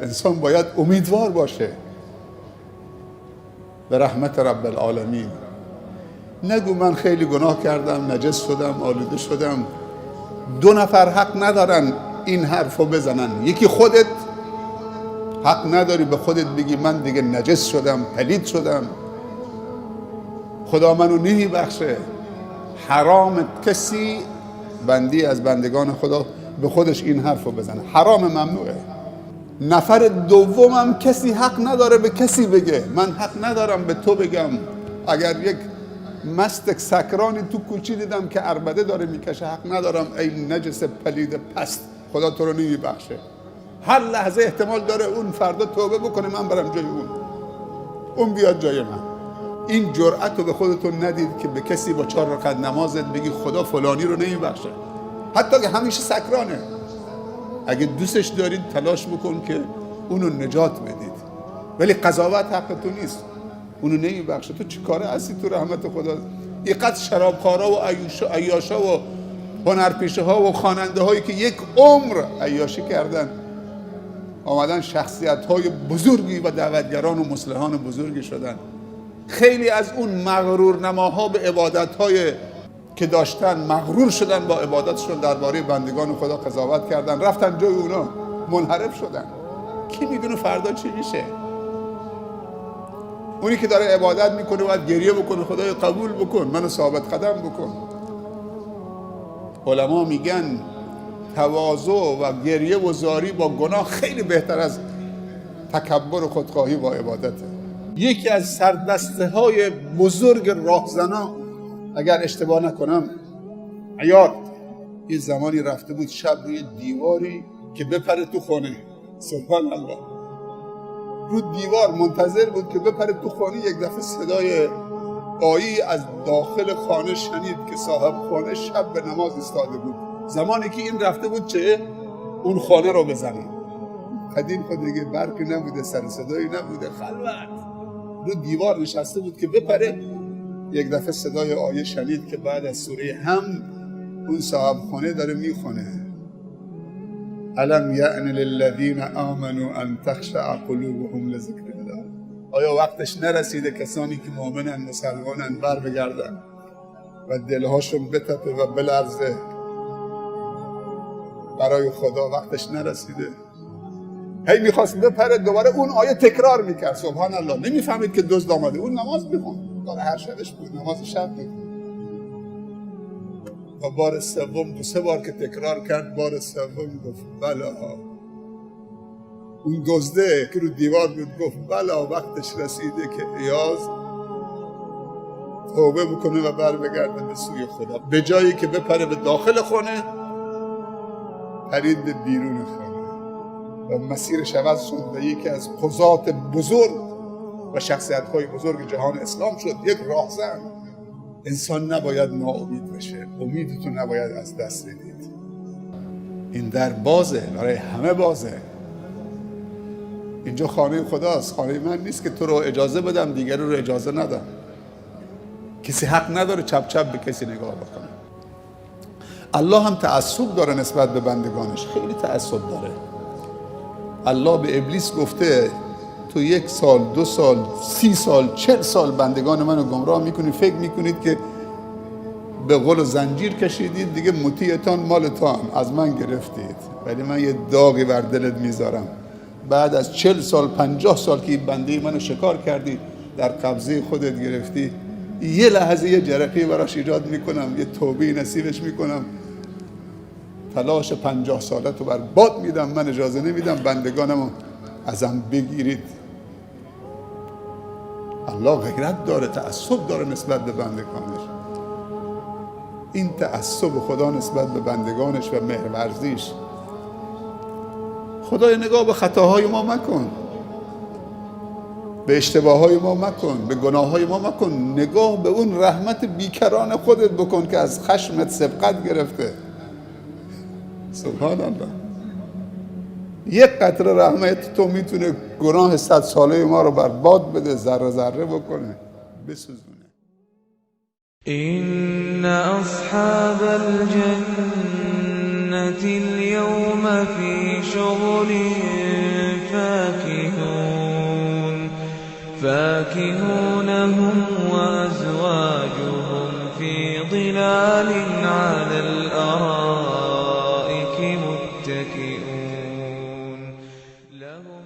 انسان باید امیدوار باشه به رحمت رب العالمین. نگو من خیلی گناه کردم، نجس شدم، آلوده شدم. 2 نفر حق ندارن این حرفو بزنن. یکی خودت حق نداری به خودت بگی من دیگه نجس شدم، پلید شدم، خدا منو نمیبخشه. حرام کسی بندی از بندگان خدا به خودش این حرفو بزنه، حرام، ممنوعه. نفر دومم کسی حق نداره به کسی بگه من حق ندارم به تو بگم. اگر یک مست سکرانی تو کوچی دیدم که عربده داره میکشه، حق ندارم ای نجس پلید پست، خدا تو رو نمیبخشه. هر لحظه احتمال داره اون فردا توبه بکنه، من برم جای اون بیاد جای من. این جرأت رو به خودتون ندید که به کسی با 4 رکعت نمازت بگی خدا فلانی رو نمیبخشه، حتی که همیشه سکرانه. اگه دوستش دارید تلاش بکن که اونو نجات بدید، ولی قضاوت حق تو نیست، اونو نمیبخشه. تو چی کاره هستی تو رحمت خدا؟ اینقدر شرابخوارا و عیاشا و هنرپیشه ها و خواننده هایی که یک عمر عیاشی کردن آمدن شخصیت های بزرگی و دعوتگران و مصلحان بزرگی شدن. خیلی از اون مغرور نماها به عبادت های که داشتن مغرور شدن با عبادتشون، درباره بندگان خدا قضاوت کردن، رفتن جای اونا، منحرف شدن. کی میدونه فردا چی میشه؟ اونی که داره عبادت میکنه باید گریه بکنه خدای قبول بکن، منو ثابت قدم بکن. علما میگن تواضع و گریه و زاری با گناه خیلی بهتر از تکبر و خودخواهی با عبادته. یکی از سردسته های بزرگ راهزنا، اگر اشتباه نکنم عیاض، یه زمانی رفته بود شب روی دیواری که بپره تو خانه، سبحان الله، رو دیوار منتظر بود که بپره تو خانه. یک دفعه صدای آیی از داخل خانه شنید که صاحب خانه شب به نماز ایستاده بود، زمانی که این رفته بود چه اون خانه رو بزنه. قدیم خود دیگه برقی نبوده، سر صدایی نبوده، خلوت، رو دیوار نشسته بود که بپره. یک دفعه صدای آیه شنید که بعد از سوره هم اون صاحب خانه داره میخونه الم یأن للذین آمنوا ان تخشع قلوبهم لذکر الله. آیا وقتش نرسیده کسانی که مؤمنن، مسلمانن، بر بگردن و دلهاشون بتپه و بلرزه برای خدا؟ وقتش نرسیده؟ هی میخواست بپره، دوباره اون آیه تکرار میکرد. سبحان الله، نمیفهمید که دزد آمده. اون نماز میخوند، داره هر شبش بود، نماز شب میخوند. و بار سوم 2-3 بار که تکرار کرد، بار سوم گفت بلا. اون دزده که رو دیوار بود گفت بلا، وقتش رسیده که عیاض توبه بکنه و بر بگرده به سوی خدا. به جایی که بپره به داخل خانه، پرید به بیرون خانه و مسیرش عوض شد و یکی از قضات بزرگ و شخصیت‌های بزرگ جهان اسلام شد. یک راهزن. انسان نباید ناامید بشه، امیدتون نباید از دست بدید. این در بازه، برای همه بازه. اینجا خانه خداست، خانه من نیست که تو رو اجازه بدم دیگری رو اجازه ندم. کسی حق نداره چپ چپ به کسی نگاه بکنه. الله هم تعصب داره نسبت به بندگانش، خیلی تعصب داره. الله به ابلیس گفته تو 1 سال، 2 سال، 30 سال، 40 سال بندگان منو گمراه میکنید، فکر میکنید که به قول و زنجیر کشیدید، دیگه مطیعتان مالتان، از من گرفتید، ولی من یه داغی بر دلت میذارم. بعد از 40 سال 50 سال که این بنده منو شکار کردی، در قبضه خودت گرفتی، یه لحظه یه جرقی براش ایجاد میکنم، یه توبه نصیبش میکنم، تلاش 50 سالت رو برباد میدم. من اجازه نمیدم بندگانمو ازم بگیرید. الله غیرت داره، تعصب داره نسبت به بندگانش. این تعصب خدا نسبت به بندگانش و مهرورزیش. خدای نگاه به خطاهای ما مکن، به اشتباههای ما مکن، به گناههای ما مکن. نگاه به اون رحمت بیکران خودت بکن که از خشمت سبقت گرفته. سبحان الله. یک قطره رحمت تو میتونه گناه 100 ساله ما رو برباد بده، ذره ذره بکنه، بسوزونه. إن أصحاب الجنة اليوم في شغل فاكهون هم وأزواجهم في ظلال على الأرائك متكئون لهم